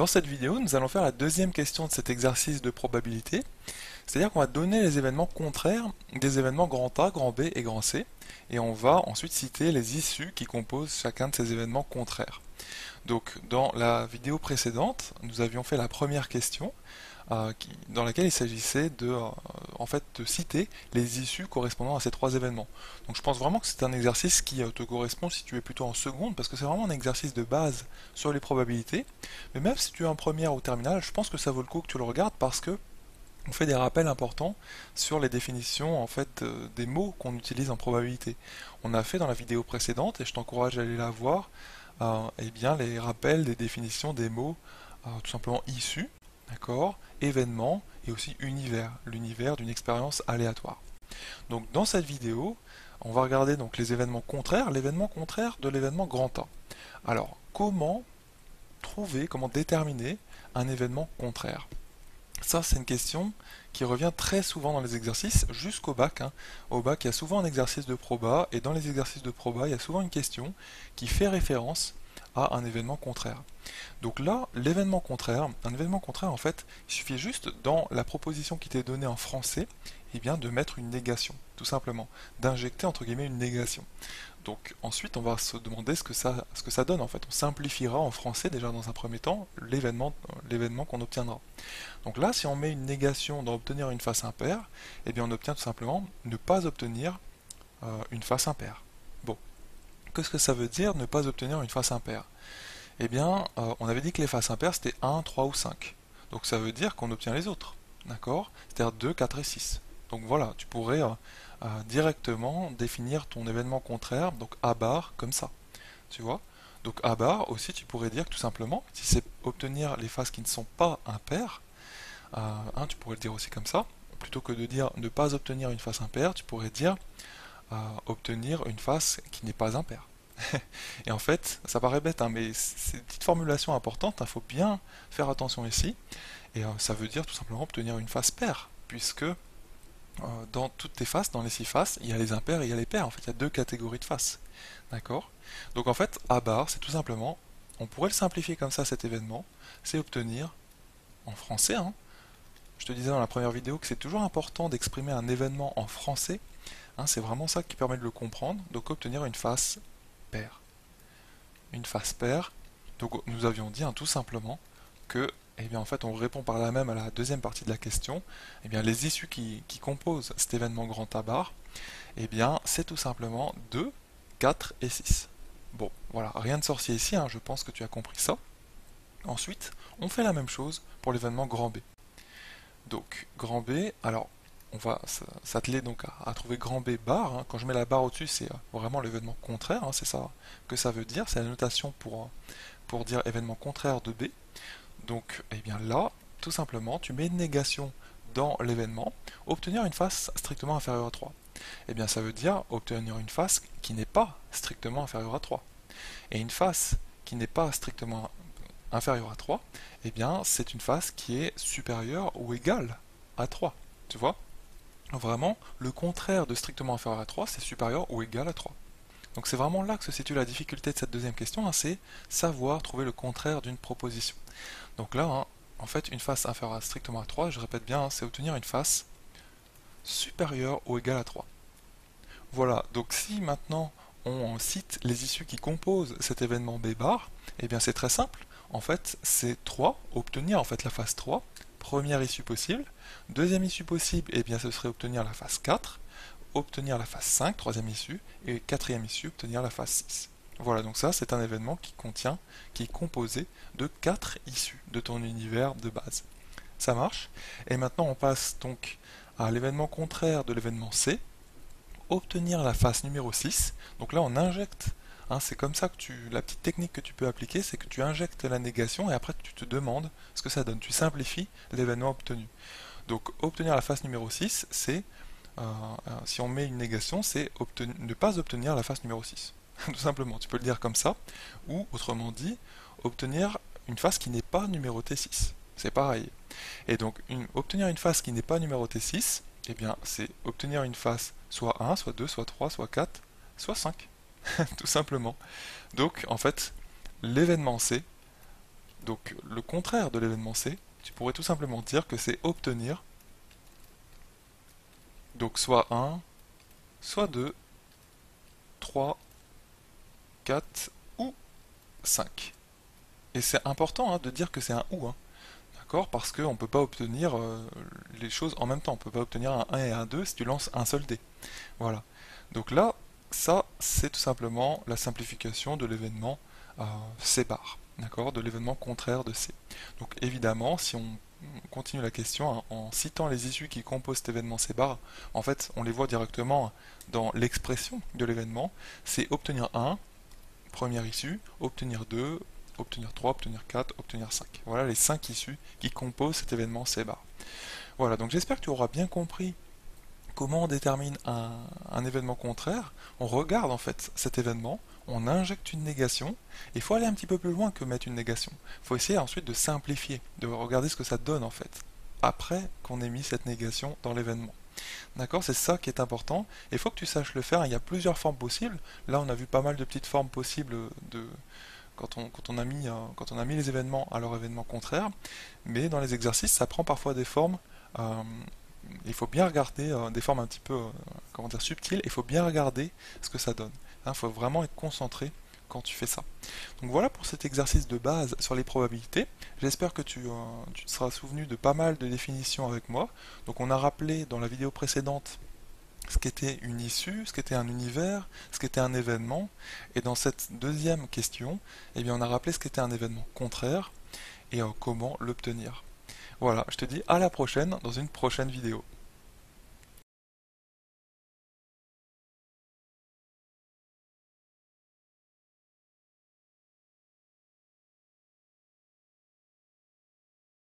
Dans cette vidéo, nous allons faire la deuxième question de cet exercice de probabilité, c'est-à-dire qu'on va donner les événements contraires des événements grand A, grand B et grand C, et on va ensuite citer les issues qui composent chacun de ces événements contraires. Donc dans la vidéo précédente, nous avions fait la première question, dans laquelle il s'agissait de citer les issues correspondant à ces trois événements. Donc je pense vraiment que c'est un exercice qui te correspond si tu es plutôt en seconde, parce que c'est vraiment un exercice de base sur les probabilités. Mais même si tu es en première ou terminale, je pense que ça vaut le coup que tu le regardes parce que on fait des rappels importants sur les définitions des mots qu'on utilise en probabilité. On a fait dans la vidéo précédente, et je t'encourage à aller la voir, eh bien les rappels des définitions des mots tout simplement issus, d'accord, événement et aussi univers, l'univers d'une expérience aléatoire. Donc dans cette vidéo, on va regarder donc les événements contraires, l'événement contraire de l'événement grand A. Alors, comment trouver, comment déterminer un événement contraire? Ça, c'est une question qui revient très souvent dans les exercices, jusqu'au bac. Au bac, il y a souvent un exercice de proba, et dans les exercices de proba, il y a souvent une question qui fait référence à un événement contraire. Donc là, l'événement contraire, un événement contraire, en fait, il suffit juste dans la proposition qui t'est donnée en français, eh bien, de mettre une négation, tout simplement, d'injecter entre guillemets une négation. Donc ensuite, on va se demander ce que ça donne en fait. On simplifiera en français déjà dans un premier temps l'événement qu'on obtiendra. Donc là, si on met une négation dans obtenir une face impaire, eh bien on obtient tout simplement ne pas obtenir une face impaire. Bon, qu'est-ce que ça veut dire ne pas obtenir une face impaire? Eh bien, on avait dit que les faces impaires c'était 1, 3 ou 5. Donc ça veut dire qu'on obtient les autres, d'accord? C'est-à-dire 2, 4 et 6. Donc voilà, tu pourrais directement définir ton événement contraire, donc A bar, comme ça, tu vois? Donc A bar aussi, tu pourrais dire que tout simplement, si c'est obtenir les faces qui ne sont pas impaires, tu pourrais le dire aussi comme ça, plutôt que de dire ne pas obtenir une face impaire, tu pourrais dire obtenir une face qui n'est pas impaire. Et en fait, ça paraît bête, mais c'est une petite formulation importante, il faut bien faire attention ici, et ça veut dire tout simplement obtenir une face paire, puisque dans toutes tes faces, dans les 6 faces, il y a les impairs et il y a les pairs, en fait il y a deux catégories de faces. D'accord? Donc en fait, A bar, c'est tout simplement, on pourrait le simplifier comme ça cet événement, c'est obtenir, en français, je te disais dans la première vidéo que c'est toujours important d'exprimer un événement en français, c'est vraiment ça qui permet de le comprendre, donc obtenir une face paire. Une face paire, donc nous avions dit tout simplement que, eh bien en fait on répond par là même à la deuxième partie de la question, eh bien les issues qui composent cet événement grand A bar, eh bien c'est tout simplement 2, 4 et 6. Bon, voilà, rien de sorcier ici, je pense que tu as compris ça. Ensuite, on fait la même chose pour l'événement grand B. Donc grand B, alors on va s'atteler donc à trouver grand B bar. Quand je mets la barre au-dessus, c'est vraiment l'événement contraire, c'est ça que ça veut dire, c'est la notation pour dire événement contraire de B. Donc eh bien là, tout simplement, tu mets une négation dans l'événement, obtenir une face strictement inférieure à 3. Eh bien ça veut dire obtenir une face qui n'est pas strictement inférieure à 3. Et une face qui n'est pas strictement inférieure à 3, eh bien c'est une face qui est supérieure ou égale à 3. Tu vois? Vraiment, le contraire de strictement inférieur à 3, c'est supérieur ou égal à 3. Donc c'est vraiment là que se situe la difficulté de cette deuxième question, c'est savoir trouver le contraire d'une proposition. Donc là, en fait, une face inférieure à strictement à 3, je répète bien, c'est obtenir une face supérieure ou égale à 3. Voilà, donc si maintenant on cite les issues qui composent cet événement B bar, eh bien c'est très simple. En fait, c'est 3, obtenir en fait la face 3, première issue possible. Deuxième issue possible, eh bien ce serait obtenir la face 4, obtenir la face 5, troisième issue, et quatrième issue, obtenir la face 6. Voilà, donc ça c'est un événement qui est composé de 4 issues de ton univers de base. Ça marche? Et maintenant on passe donc à l'événement contraire de l'événement C, obtenir la face numéro 6. Donc là on injecte, c'est comme ça que la petite technique que tu peux appliquer, c'est que tu injectes la négation et après tu te demandes ce que ça donne. Tu simplifies l'événement obtenu. Donc obtenir la face numéro 6, c'est, si on met une négation, c'est ne pas obtenir la face numéro 6. Tout simplement, tu peux le dire comme ça, ou autrement dit, obtenir une face qui n'est pas numérotée 6. C'est pareil. Et donc, obtenir une face qui n'est pas numérotée 6, eh bien, c'est obtenir une face soit 1, soit 2, soit 3, soit 4, soit 5. Tout simplement. Donc, en fait, l'événement C, Donc le contraire de l'événement C, tu pourrais tout simplement dire que c'est obtenir, donc soit 1, soit 2, 3, 4 ou 5. Et c'est important de dire que c'est un ou, d'accord? Parce qu'on ne peut pas obtenir les choses en même temps. On ne peut pas obtenir un 1 et un 2 si tu lances un seul dé. Voilà. Donc là, ça, c'est tout simplement la simplification de l'événement C bar, d'accord? De l'événement contraire de C. Donc évidemment, si on continue la question en citant les issues qui composent cet événement C bar, en fait, on les voit directement dans l'expression de l'événement. C'est obtenir 1, première issue, obtenir 2, obtenir 3, obtenir 4, obtenir 5. Voilà les 5 issues qui composent cet événement C bar. Voilà, donc j'espère que tu auras bien compris comment on détermine un événement contraire. On regarde en fait cet événement, on injecte une négation, et il faut aller un petit peu plus loin que mettre une négation. Il faut essayer ensuite de simplifier, de regarder ce que ça donne en fait, après qu'on ait mis cette négation dans l'événement. D'accord, c'est ça qui est important. Il faut que tu saches le faire. Il y a plusieurs formes possibles. Là, on a vu pas mal de petites formes possibles de quand on a mis les événements à leur événement contraire. Mais dans les exercices, ça prend parfois des formes. euh, il faut bien regarder des formes un petit peu, comment dire, subtiles. Il faut bien regarder ce que ça donne. Il faut vraiment être concentré quand tu fais ça. Donc voilà pour cet exercice de base sur les probabilités. J'espère que tu te seras souvenu de pas mal de définitions avec moi. Donc on a rappelé dans la vidéo précédente ce qu'était une issue, ce qu'était un univers, ce qu'était un événement. Et dans cette deuxième question, eh bien, on a rappelé ce qu'était un événement contraire et comment l'obtenir. Voilà, je te dis à la prochaine dans une prochaine vidéo.